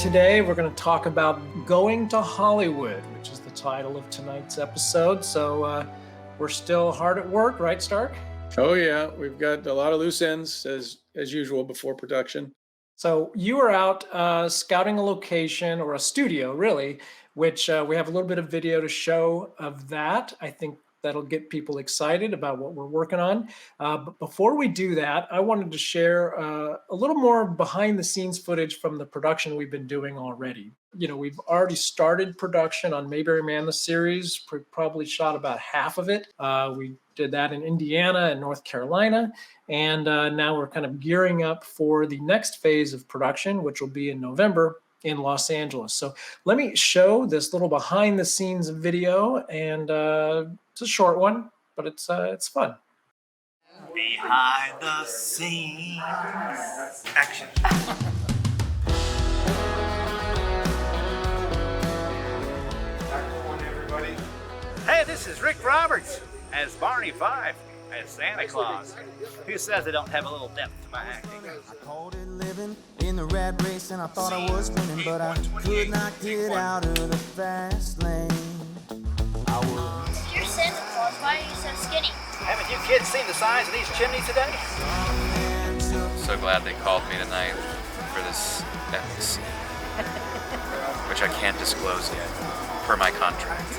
today. We're going to talk about Going to Hollywood, which is the title of tonight's episode. So we're still hard at work, right, Stark? Oh, yeah. We've got a lot of loose ends, as usual, before production. So you were out scouting a location, or a studio, really, which we have a little bit of video to show of that. I think that'll get people excited about what we're working on. But before we do that, I wanted to share a little more behind the scenes footage from the production we've been doing already. You know, we've already started production on Mayberry Man, the series, probably shot about half of it. We did that in Indiana and North Carolina. And now we're kind of gearing up for the next phase of production, which will be in November in Los Angeles. So let me show this little behind the scenes video, and it's a short one, but it's fun. Behind the scenes action. Everybody. Hey, this is Rick Roberts as Barney Fife as Santa Claus. Who says I don't have a little depth to my acting? I called it living in the rat race, and I thought I was winning, but I could not get out of the fast lane. You're Santa Claus. Why are you so skinny? Haven't you kids seen the size of these chimneys today? So glad they called me tonight for this scene, which I can't disclose yet, per my contract.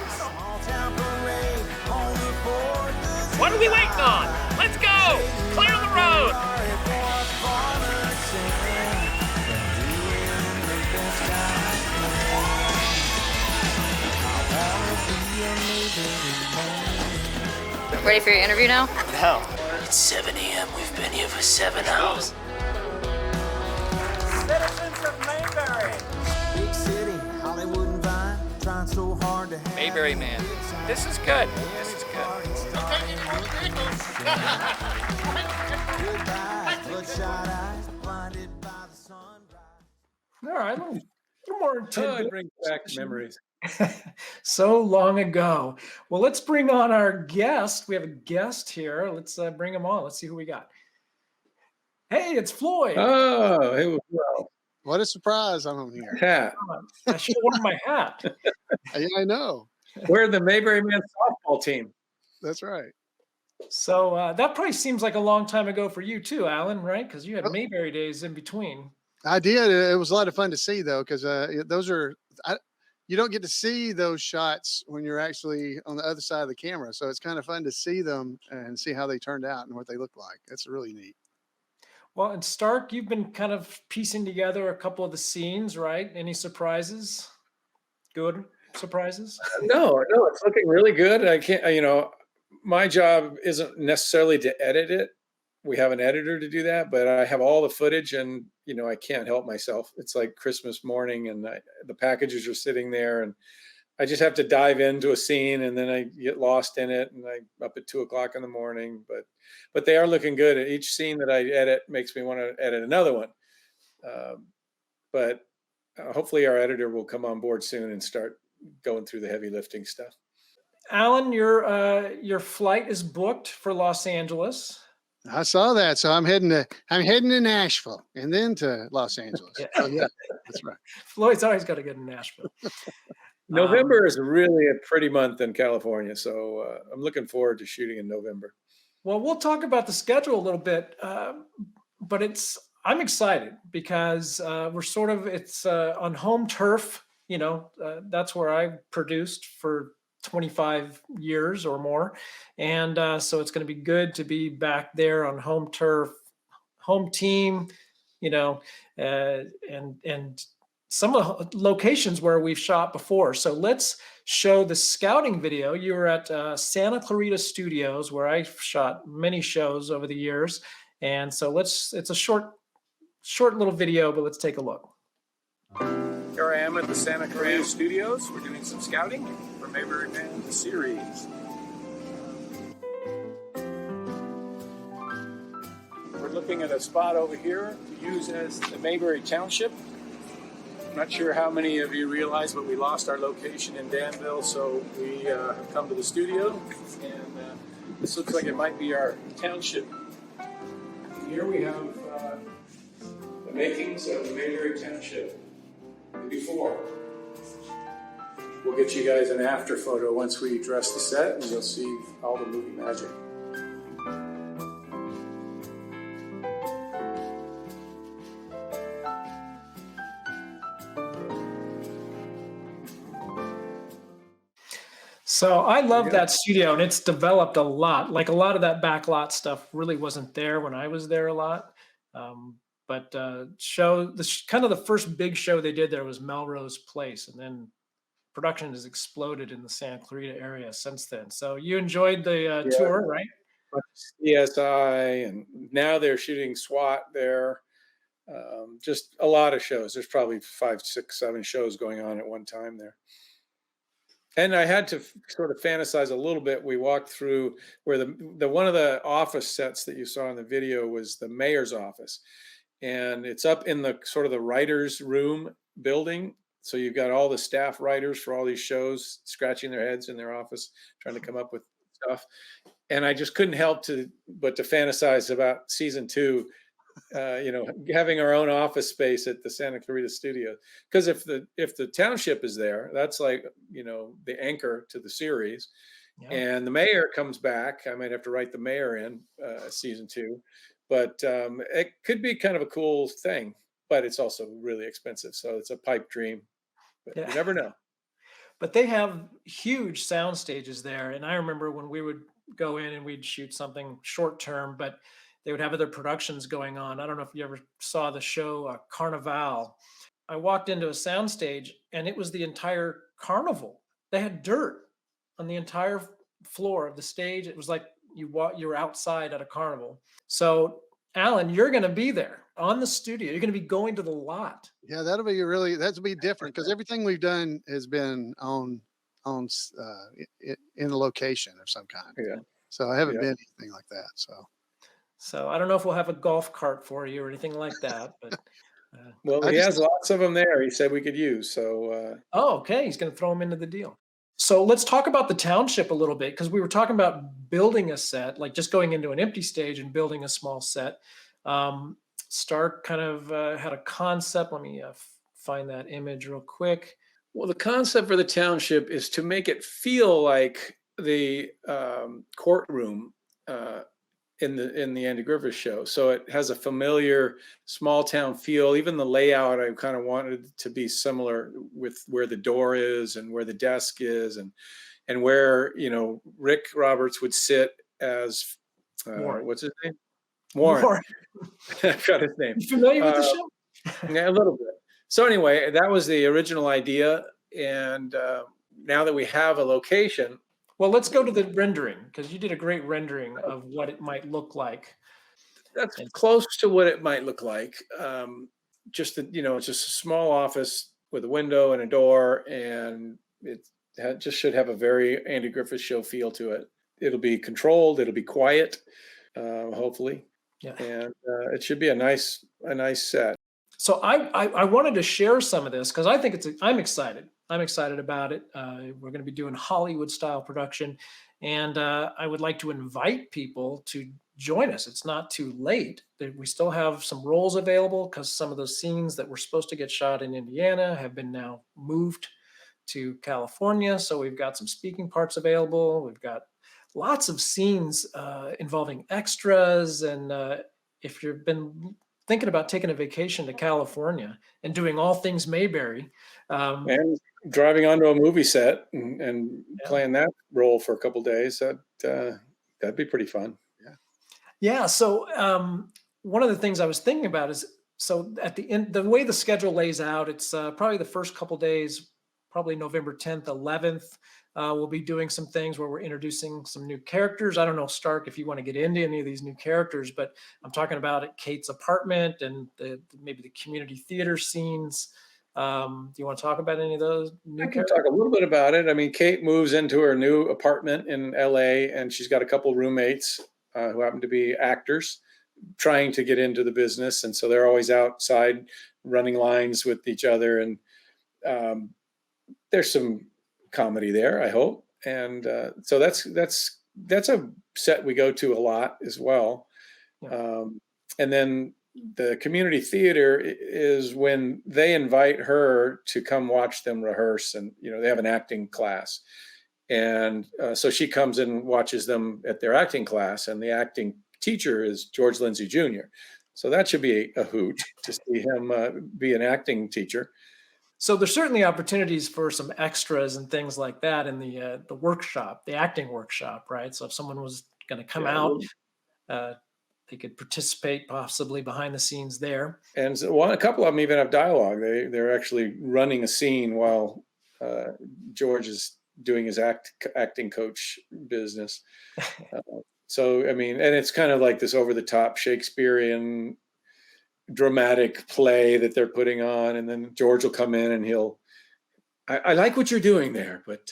What are we waiting on? Let's go! Clear the road! Ready for your interview now? No. It's 7 a.m. We've been here for 7 hours. Citizens of Mayberry. Big city, Hollywood and Vine, trying so hard to have. Mayberry Man, this is good. This is good. Goodbye, bloodshot eyes, blinded by the sunrise. All right, a little more Oh, tidbit. it brings back memories. So long ago. Well, let's bring on our guest. We have a guest here. Let's bring him on. Let's see who we got. Hey, it's Floyd. Oh, it was well. What a surprise I'm here. Hat. I should have worn my hat. Yeah, I know. We're the Mayberry Man softball team. That's right. So that probably seems like a long time ago for you too, Allan, right? Because you had Mayberry days in between. I did. It was a lot of fun to see, though, because those are you don't get to see those shots when you're actually on the other side of the camera. So it's kind of fun to see them and see how they turned out and what they look like. That's really neat. Well, and Stark, you've been kind of piecing together a couple of the scenes, right? Any surprises? Good surprises? No, it's looking really good. I can't, my job isn't necessarily to edit it. We have an editor to do that, but I have all the footage and, I can't help myself. It's like Christmas morning and the packages are sitting there and I just have to dive into a scene and then I get lost in it and I'm up at 2:00 in the morning, but they are looking good. Each scene that I edit makes me want to edit another one. But hopefully our editor will come on board soon and start going through the heavy lifting stuff. Allan, your flight is booked for Los Angeles. I saw that. So I'm heading to Nashville and then to Los Angeles. Yeah. Oh, yeah, that's right. Floyd's always got to get to Nashville. November is really a pretty month in California. So I'm looking forward to shooting in November. Well, we'll talk about the schedule a little bit, but I'm excited because it's on home turf. That's where I produced for 25 years or more. And so it's going to be good to be back there on home turf, home team, and some of the locations where we've shot before. So let's show the scouting video. You were at Santa Clarita Studios, where I shot many shows over the years. And so it's a short little video, but let's take a look. Here I am at the Santa Clarita Studios. We're doing some scouting for Mayberry Man series. We're looking at a spot over here to use as the Mayberry Township. I'm not sure how many of you realize, but we lost our location in Danville, so we have come to the studio, and this looks like it might be our township. Here we have the makings of the Mayberry Township. before. We'll get you guys an after photo once we dress the set, and you'll see all the movie magic. So I love that studio, and it's developed a lot. Like a lot of that backlot stuff really wasn't there when I was there a lot. But kind of the first big show they did there was Melrose Place, and then production has exploded in the Santa Clarita area since then. So you enjoyed the tour, right? CSI, and now they're shooting SWAT there. Just a lot of shows. There's probably 5, 6, 7 shows going on at one time there. And I had to sort of fantasize a little bit. We walked through where the one of the office sets that you saw in the video was the mayor's office, and it's up in the sort of the writers' room building. So you've got all the staff writers for all these shows scratching their heads in their office trying to come up with stuff. And I just couldn't help but to fantasize about season 2. Having our own office space at the Santa Clarita studio, because if the township is there, that's like the anchor to the series. And the mayor comes back. I might have to write the mayor in season 2, but it could be kind of a cool thing, but it's also really expensive, so it's a pipe dream, but you never know. But they have huge sound stages there, and I remember when we would go in and we'd shoot something short term, but they would have other productions going on. I don't know if you ever saw the show Carnival. I walked into a soundstage and it was the entire carnival. They had dirt on the entire floor of the stage. It was like you were outside at a carnival. So Allan, you're going to be there on the studio. You're going to be going to the lot. Yeah, that'll be different because everything we've done has been in a location of some kind. Yeah. So I haven't been anything like that. So I don't know if we'll have a golf cart for you or anything like that, but well, he has lots of them there. He said we could use. So okay, he's going to throw them into the deal. So let's talk about the township a little bit, because we were talking about building a set, like just going into an empty stage and building a small set. Stark kind of had a concept. Let me find that image real quick. Well, the concept for the township is to make it feel like the courtroom in the Andy Griffith Show. So it has a familiar small town feel. Even the layout, I kind of wanted to be similar with where the door is and where the desk is, and where Rick Roberts would sit as what's his name? Warren. I forgot his name. You familiar with the show? Yeah, a little bit. So anyway, that was the original idea, and now that we have a location. Well, let's go to the rendering, because you did a great rendering of what it might look like. That's close to what it might look like. It's just a small office with a window and a door, and it just should have a very Andy Griffith Show feel to it. It'll be controlled. It'll be quiet, hopefully. Yeah. And it should be a nice set. So I wanted to share some of this because I think I'm excited. I'm excited about it. We're going to be doing Hollywood style production, and I would like to invite people to join us. It's not too late. We still have some roles available because some of those scenes that were supposed to get shot in Indiana have been now moved to California. So we've got some speaking parts available. We've got lots of scenes involving extras. And if you've been thinking about taking a vacation to California and doing all things Mayberry, and driving onto a movie set and playing that role for a couple of days, that'd be pretty fun. Yeah. So one of the things I was thinking about is, so at the end, the way the schedule lays out, it's probably the first couple of days, probably November 10th, 11th. We'll be doing some things where we're introducing some new characters. I don't know, Stark, if you want to get into any of these new characters, but I'm talking about at Kate's apartment and maybe the community theater scenes. Do you want to talk about any of those new characters? I can talk a little bit about it. I mean, Kate moves into her new apartment in LA, and she's got a couple roommates who happen to be actors trying to get into the business. And so they're always outside running lines with each other. And there's some comedy there, I hope. And so that's a set we go to a lot as well. Yeah. And then the community theater is when they invite her to come watch them rehearse, and they have an acting class, and so she comes and watches them at their acting class, and the acting teacher is George Lindsay Jr. So that should be a hoot to see him be an acting teacher. So there's certainly opportunities for some extras and things like that in the workshop, the acting workshop, right? So if someone was going to come out, they could participate possibly behind the scenes there. And so a couple of them even have dialogue. They're actually running a scene while George is doing his acting coach business. So I mean, and it's kind of like this over the top Shakespearean dramatic play that they're putting on, and then George will come in and I like what you're doing there, but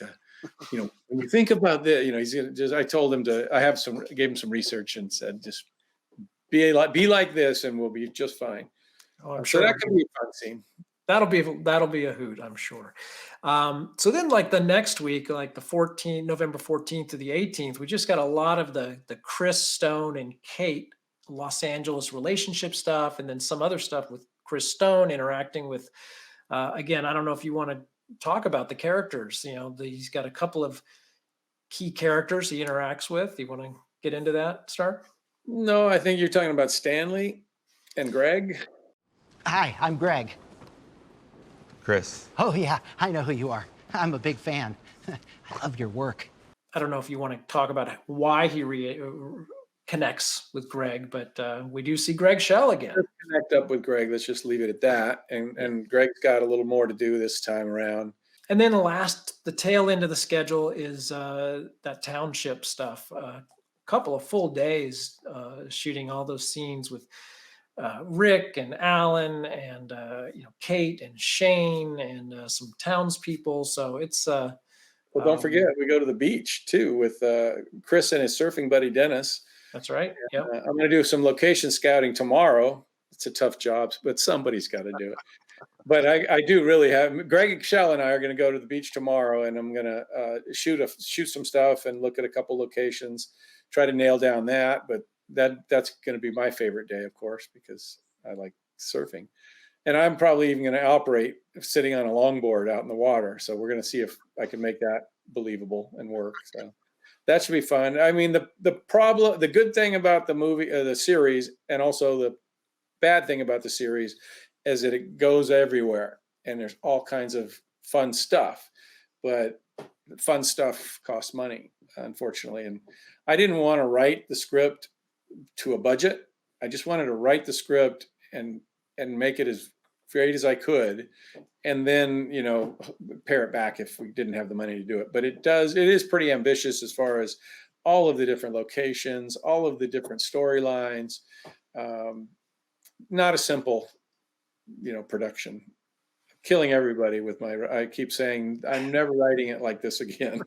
when you think about this, he's gonna I told him gave him some research and said, just be like this and we'll be just fine. Oh, I'm so sure that could be a fun scene. That'll be a hoot, I'm sure. So then like the next week, like the November 14th to the 18th, we just got a lot of the Chris, Stone, and Kate Los Angeles relationship stuff, and then some other stuff with Chris Stone interacting with, again, I don't know if you want to talk about the characters. He's got a couple of key characters he interacts with. You want to get into that, Star? No, I think you're talking about Stanley and Greg. Hi, I'm Greg. Chris. Oh, yeah, I know who you are. I'm a big fan. I love your work. I don't know if you want to talk about why he connects with Greg, but we do see Greg Schell again. Let's connect up with Greg. Let's just leave it at that. And Greg's got a little more to do this time around. And then the tail end of the schedule is that township stuff. A couple of full days shooting all those scenes with Rick and Allan and Kate and Shane and some townspeople. So it's well, don't forget, we go to the beach too with Chris and his surfing buddy Dennis. That's right. Yeah, I'm going to do some location scouting tomorrow. It's a tough job, but somebody's got to do it. But I do really have Greg, Schell, and I are going to go to the beach tomorrow, and I'm going to shoot some stuff and look at a couple locations, try to nail down that. But that's going to be my favorite day, of course, because I like surfing, and I'm probably even going to operate sitting on a longboard out in the water. So we're going to see if I can make that believable and work. So that should be fun. I mean, the good thing about the movie, the series, and also the bad thing about the series is that it goes everywhere and there's all kinds of fun stuff, but fun stuff costs money, unfortunately. And I didn't want to write the script to a budget. I just wanted to write the script and make it as great as I could, and then pare it back if we didn't have the money to do it. But it is pretty ambitious as far as all of the different locations, all of the different storylines. Not a simple production. Killing everybody with I keep saying I'm never writing it like this again.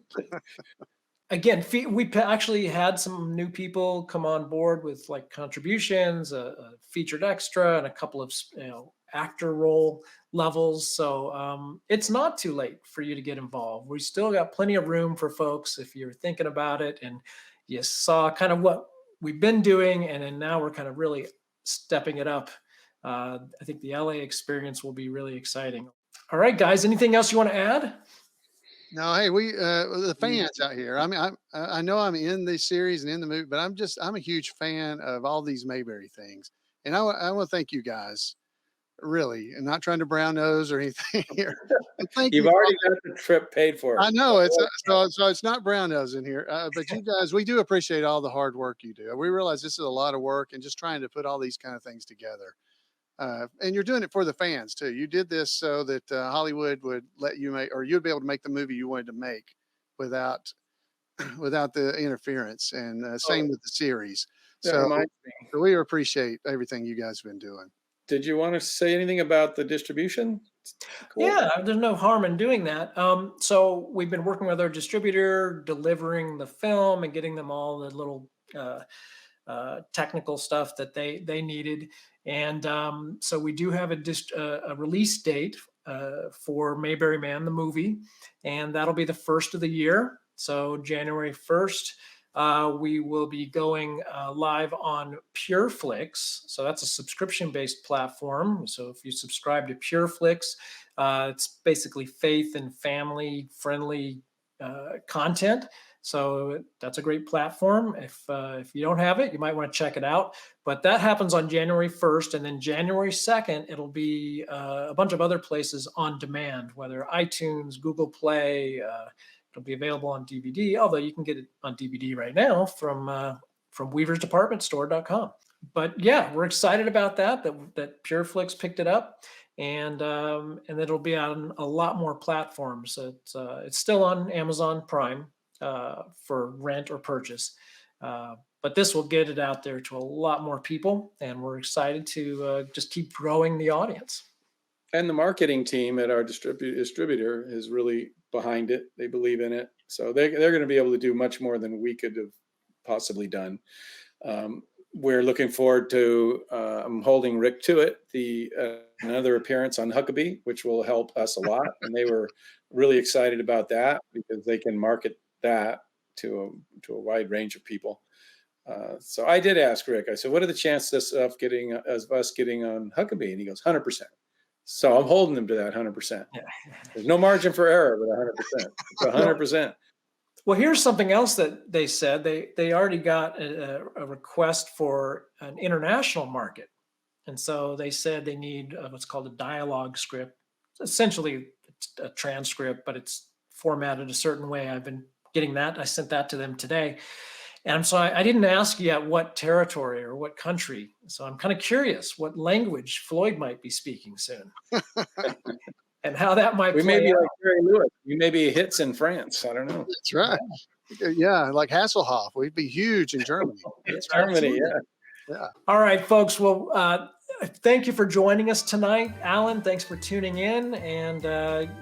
Again, we actually had some new people come on board with like contributions, a featured extra, and a couple of actor role levels. So it's not too late for you to get involved. We still got plenty of room for folks if you're thinking about it and you saw kind of what we've been doing, and then now we're kind of really stepping it up. I think the LA experience will be really exciting. All right, guys, anything else you want to add? No, hey, we the fans out here. I mean, I know I'm in the series and in the movie, but I'm a huge fan of all these Mayberry things, and I want to thank you guys, really, and not trying to brown nose or anything here. Thank You've you already got the trip paid for. I know it's so it's not brown nose in here, but you guys, we do appreciate all the hard work you do. We realize this is a lot of work and just trying to put all these kind of things together. And you're doing it for the fans too. You did this so that Hollywood would let you make, or you'd be able to make the movie you wanted to make without the interference. And same with the series. So we appreciate everything you guys have been doing. Did you want to say anything about the distribution? Cool. Yeah, there's no harm in doing that. So we've been working with our distributor, delivering the film and getting them all the little technical stuff that they needed. And so we do have a release date for Mayberry Man, the movie, and that'll be the first of the year. So January 1st, we will be going live on PureFlix. So that's a subscription-based platform. So if you subscribe to PureFlix, it's basically faith and family-friendly content. So that's a great platform. If you don't have it, you might want to check it out. But that happens on January 1st, and then January 2nd, it'll be a bunch of other places on demand, whether iTunes, Google Play. It'll be available on DVD, although you can get it on DVD right now from weaversdepartmentstore.com. But yeah, we're excited about that PureFlix picked it up, and it'll be on a lot more platforms. It's still on Amazon Prime for rent or purchase, but this will get it out there to a lot more people, and we're excited to just keep growing the audience. And the marketing team at our distributor is really behind it. They believe in it. So they're going to be able to do much more than we could have possibly done. We're looking forward to, I'm holding Rick to it, another appearance on Huckabee, which will help us a lot. And they were really excited about that because they can market that to a wide range of people. So I did ask Rick, I said, what are the chances of us getting on Huckabee? And he goes, 100%. So I'm holding them to that 100%. Yeah. There's no margin for error with 100%. It's 100%. Well, here's something else that they said. They already got a request for an international market. And so they said they need what's called a dialogue script. Essentially, it's a transcript, but it's formatted a certain way. I've been getting that. I sent that to them today. And so I didn't ask yet what territory or what country. So I'm kind of curious what language Floyd might be speaking soon. And how that might we play may be out. like Jerry Lewis. We may be hits in France. I don't know. That's right. Yeah, like Hasselhoff. We'd be huge in Germany. Germany, yeah. All right, folks. Well, thank you for joining us tonight. Allan, thanks for tuning in. And,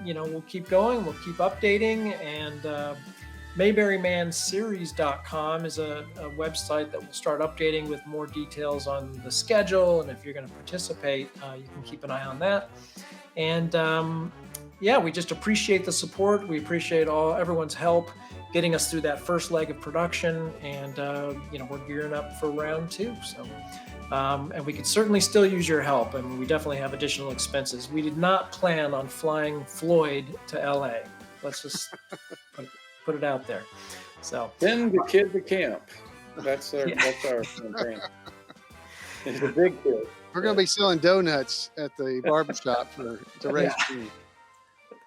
we'll keep going. We'll keep updating. And MayberryManSeries.com is a website that will start updating with more details on the schedule. And if you're going to participate, you can keep an eye on that. And we just appreciate the support. We appreciate everyone's help getting us through that first leg of production. And, we're gearing up for round 2. So, and we could certainly still use your help. I mean, we definitely have additional expenses. We did not plan on flying Floyd to LA. Let's just put it out there. So send the kid to camp. That's our campaign. He's a big kid. We're going to be selling donuts at the barbershop to raise money.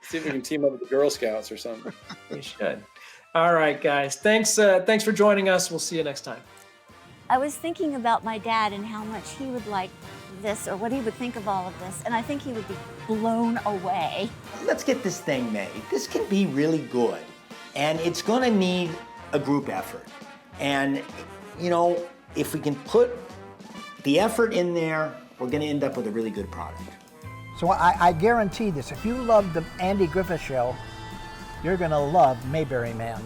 See if we can team up with the Girl Scouts or something. We should. All right, guys. Thanks for joining us. We'll see you next time. I was thinking about my dad and how much he would like this or what he would think of all of this, and I think he would be blown away. Let's get this thing made. This can be really good. And it's gonna need a group effort. And, if we can put the effort in there, we're gonna end up with a really good product. So I guarantee this, if you love the Andy Griffith Show, you're gonna love Mayberry Man.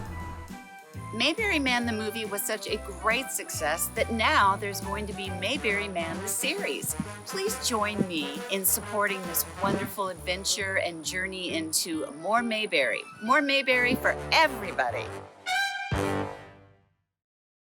Mayberry Man the movie was such a great success that now there's going to be Mayberry Man the series. Please join me in supporting this wonderful adventure and journey into more Mayberry for everybody.